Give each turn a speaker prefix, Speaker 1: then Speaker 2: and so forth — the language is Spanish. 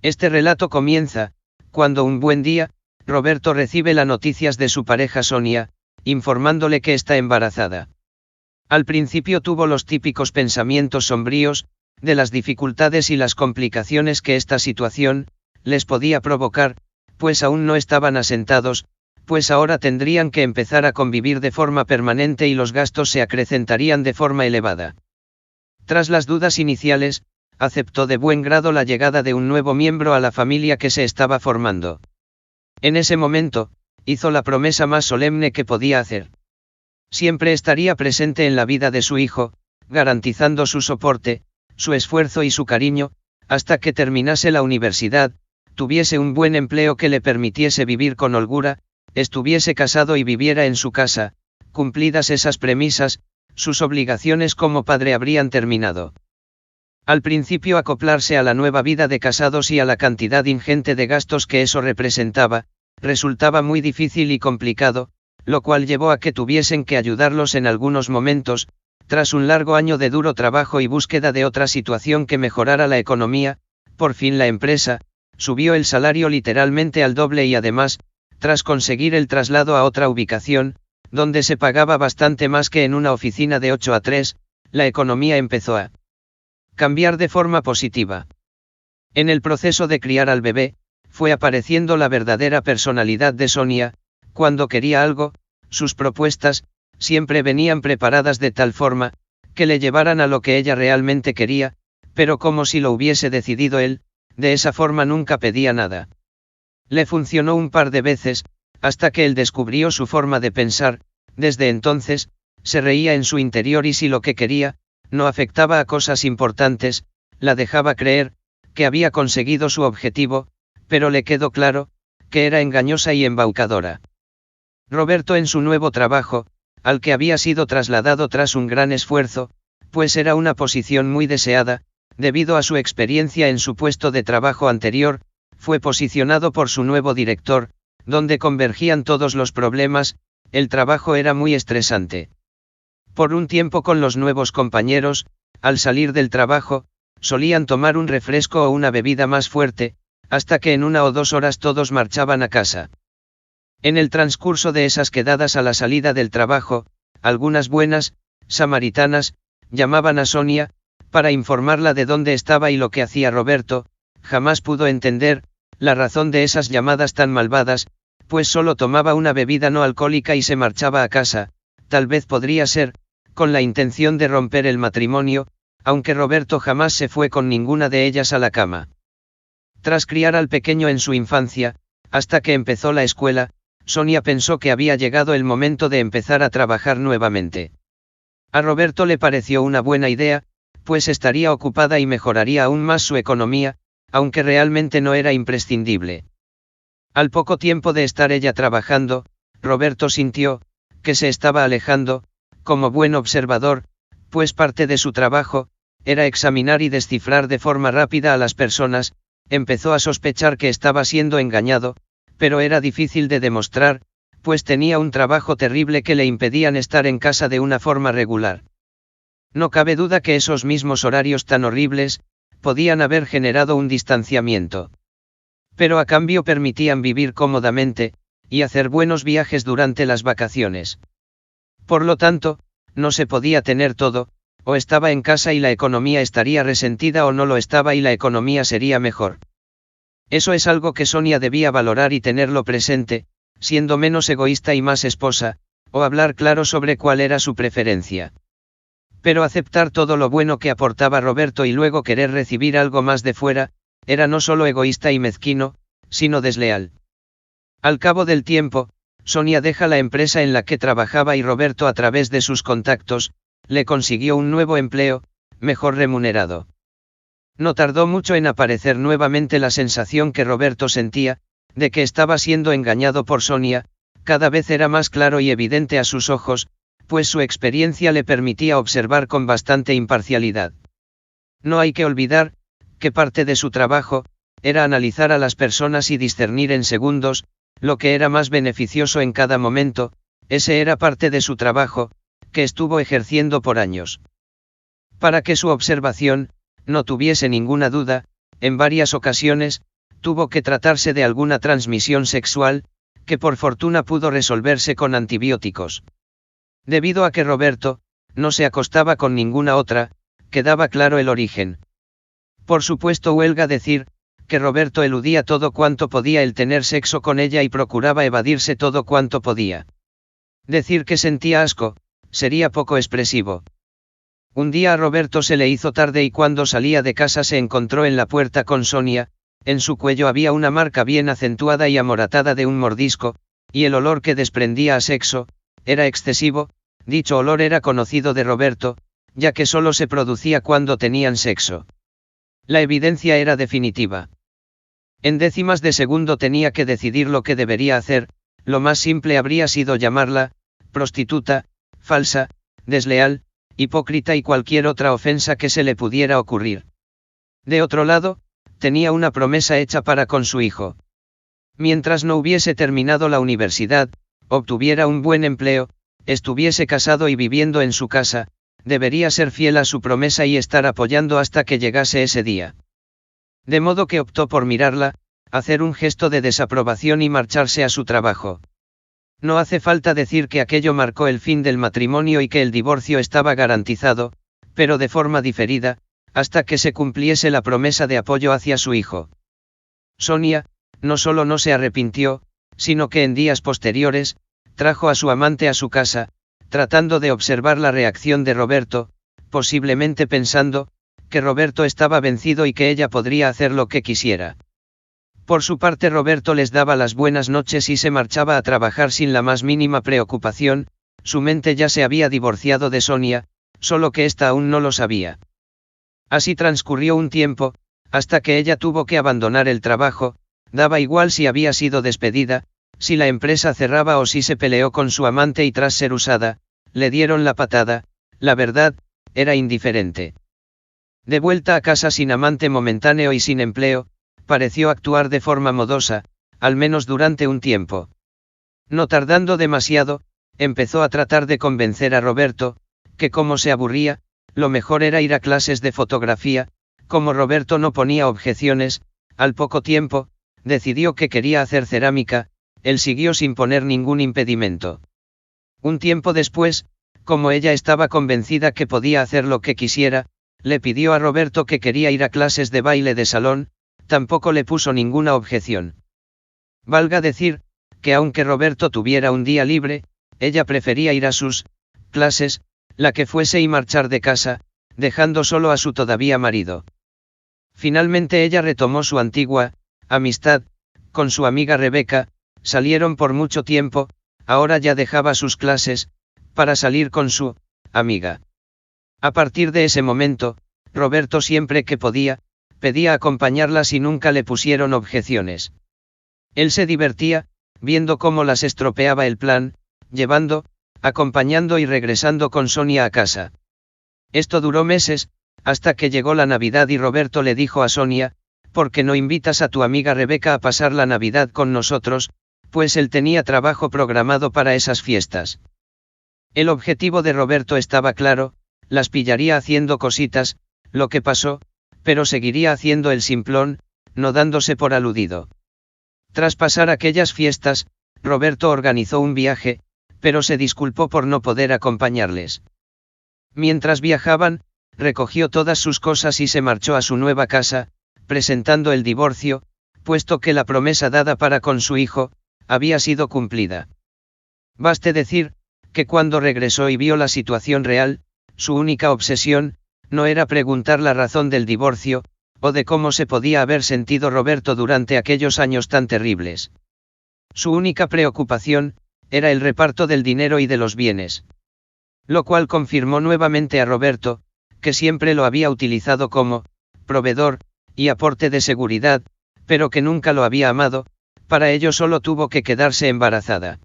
Speaker 1: Este relato comienza, cuando un buen día, Roberto recibe las noticias de su pareja Sonia, informándole que está embarazada. Al principio tuvo los típicos pensamientos sombríos, de las dificultades y las complicaciones que esta situación les podía provocar, pues aún no estaban asentados, pues ahora tendrían que empezar a convivir de forma permanente y los gastos se acrecentarían de forma elevada. Tras las dudas iniciales, aceptó de buen grado la llegada de un nuevo miembro a la familia que se estaba formando. En ese momento, hizo la promesa más solemne que podía hacer. Siempre estaría presente en la vida de su hijo, garantizando su soporte, su esfuerzo y su cariño, hasta que terminase la universidad, tuviese un buen empleo que le permitiese vivir con holgura, estuviese casado y viviera en su casa. Cumplidas esas premisas, sus obligaciones como padre habrían terminado. Al principio acoplarse a la nueva vida de casados y a la cantidad ingente de gastos que eso representaba, resultaba muy difícil y complicado, lo cual llevó a que tuviesen que ayudarlos en algunos momentos. Tras un largo año de duro trabajo y búsqueda de otra situación que mejorara la economía, por fin la empresa subió el salario literalmente al doble y además, tras conseguir el traslado a otra ubicación, donde se pagaba bastante más que en una oficina de 8 a 3, la economía empezó a cambiar de forma positiva. En el proceso de criar al bebé, fue apareciendo la verdadera personalidad de Sonia. Cuando quería algo, sus propuestas siempre venían preparadas de tal forma que le llevaran a lo que ella realmente quería, pero como si lo hubiese decidido él. De esa forma nunca pedía nada. Le funcionó un par de veces, hasta que él descubrió su forma de pensar. Desde entonces, se reía en su interior y si lo que quería no afectaba a cosas importantes, la dejaba creer que había conseguido su objetivo, pero le quedó claro que era engañosa y embaucadora. Roberto en su nuevo trabajo, al que había sido trasladado tras un gran esfuerzo, pues era una posición muy deseada, debido a su experiencia en su puesto de trabajo anterior, fue posicionado por su nuevo director, donde convergían todos los problemas. El trabajo era muy estresante. Por un tiempo con los nuevos compañeros, al salir del trabajo, solían tomar un refresco o una bebida más fuerte, hasta que en 1 o 2 horas todos marchaban a casa. En el transcurso de esas quedadas a la salida del trabajo, algunas buenas samaritanas llamaban a Sonia, para informarla de dónde estaba y lo que hacía Roberto. Jamás pudo entender la razón de esas llamadas tan malvadas, pues solo tomaba una bebida no alcohólica y se marchaba a casa. Tal vez podría ser con la intención de romper el matrimonio, aunque Roberto jamás se fue con ninguna de ellas a la cama. Tras criar al pequeño en su infancia, hasta que empezó la escuela, Sonia pensó que había llegado el momento de empezar a trabajar nuevamente. A Roberto le pareció una buena idea, pues estaría ocupada y mejoraría aún más su economía, aunque realmente no era imprescindible. Al poco tiempo de estar ella trabajando, Roberto sintió que se estaba alejando. Como buen observador, pues parte de su trabajo era examinar y descifrar de forma rápida a las personas, empezó a sospechar que estaba siendo engañado, pero era difícil de demostrar, pues tenía un trabajo terrible que le impedían estar en casa de una forma regular. No cabe duda que esos mismos horarios tan horribles podían haber generado un distanciamiento. Pero a cambio permitían vivir cómodamente y hacer buenos viajes durante las vacaciones. Por lo tanto, no se podía tener todo, o estaba en casa y la economía estaría resentida o no lo estaba y la economía sería mejor. Eso es algo que Sonia debía valorar y tenerlo presente, siendo menos egoísta y más esposa, o hablar claro sobre cuál era su preferencia. Pero aceptar todo lo bueno que aportaba Roberto y luego querer recibir algo más de fuera, era no solo egoísta y mezquino, sino desleal. Al cabo del tiempo, Sonia deja la empresa en la que trabajaba y Roberto a través de sus contactos, le consiguió un nuevo empleo, mejor remunerado. No tardó mucho en aparecer nuevamente la sensación que Roberto sentía, de que estaba siendo engañado por Sonia. Cada vez era más claro y evidente a sus ojos, pues su experiencia le permitía observar con bastante imparcialidad. No hay que olvidar que parte de su trabajo era analizar a las personas y discernir en segundos lo que era más beneficioso en cada momento. Ese era parte de su trabajo, que estuvo ejerciendo por años. Para que su observación no tuviese ninguna duda, en varias ocasiones, tuvo que tratarse de alguna transmisión sexual, que por fortuna pudo resolverse con antibióticos. Debido a que Roberto no se acostaba con ninguna otra, quedaba claro el origen. Por supuesto, huelga decir que Roberto eludía todo cuanto podía el tener sexo con ella y procuraba evadirse todo cuanto podía. Decir que sentía asco sería poco expresivo. Un día a Roberto se le hizo tarde y cuando salía de casa se encontró en la puerta con Sonia. En su cuello había una marca bien acentuada y amoratada de un mordisco, y el olor que desprendía a sexo era excesivo. Dicho olor era conocido de Roberto, ya que solo se producía cuando tenían sexo. La evidencia era definitiva. En décimas de segundo tenía que decidir lo que debería hacer. Lo más simple habría sido llamarla prostituta, falsa, desleal, hipócrita y cualquier otra ofensa que se le pudiera ocurrir. De otro lado, tenía una promesa hecha para con su hijo. Mientras no hubiese terminado la universidad, obtuviera un buen empleo, estuviese casado y viviendo en su casa, debería ser fiel a su promesa y estar apoyando hasta que llegase ese día. De modo que optó por mirarla, hacer un gesto de desaprobación y marcharse a su trabajo. No hace falta decir que aquello marcó el fin del matrimonio y que el divorcio estaba garantizado, pero de forma diferida, hasta que se cumpliese la promesa de apoyo hacia su hijo. Sonia, no solo no se arrepintió, sino que en días posteriores, trajo a su amante a su casa, tratando de observar la reacción de Roberto, posiblemente pensando que Roberto estaba vencido y que ella podría hacer lo que quisiera. Por su parte, Roberto les daba las buenas noches y se marchaba a trabajar sin la más mínima preocupación. Su mente ya se había divorciado de Sonia, solo que ésta aún no lo sabía. Así transcurrió un tiempo, hasta que ella tuvo que abandonar el trabajo. Daba igual si había sido despedida, si la empresa cerraba o si se peleó con su amante y tras ser usada, le dieron la patada. La verdad, era indiferente. De vuelta a casa sin amante momentáneo y sin empleo, pareció actuar de forma modosa, al menos durante un tiempo. No tardando demasiado, empezó a tratar de convencer a Roberto, que como se aburría, lo mejor era ir a clases de fotografía. Como Roberto no ponía objeciones, al poco tiempo, decidió que quería hacer cerámica. Él siguió sin poner ningún impedimento. Un tiempo después, como ella estaba convencida que podía hacer lo que quisiera, le pidió a Roberto que quería ir a clases de baile de salón. Tampoco le puso ninguna objeción. Valga decir, que aunque Roberto tuviera un día libre, ella prefería ir a sus clases, la que fuese, y marchar de casa, dejando solo a su todavía marido. Finalmente ella retomó su antigua amistad con su amiga Rebeca. Salieron por mucho tiempo. Ahora ya dejaba sus clases para salir con su amiga. A partir de ese momento, Roberto siempre que podía, pedía acompañarlas y nunca le pusieron objeciones. Él se divertía, viendo cómo las estropeaba el plan, llevando, acompañando y regresando con Sonia a casa. Esto duró meses, hasta que llegó la Navidad y Roberto le dijo a Sonia: ¿por qué no invitas a tu amiga Rebeca a pasar la Navidad con nosotros? Pues él tenía trabajo programado para esas fiestas. El objetivo de Roberto estaba claro: las pillaría haciendo cositas, lo que pasó, pero seguiría haciendo el simplón, no dándose por aludido. Tras pasar aquellas fiestas, Roberto organizó un viaje, pero se disculpó por no poder acompañarles. Mientras viajaban, recogió todas sus cosas y se marchó a su nueva casa, presentando el divorcio, puesto que la promesa dada para con su hijo había sido cumplida. Baste decir, que cuando regresó y vio la situación real, su única obsesión no era preguntar la razón del divorcio, o de cómo se podía haber sentido Roberto durante aquellos años tan terribles. Su única preocupación era el reparto del dinero y de los bienes. Lo cual confirmó nuevamente a Roberto, que siempre lo había utilizado como proveedor y aporte de seguridad, pero que nunca lo había amado. Para ello solo tuvo que quedarse embarazada.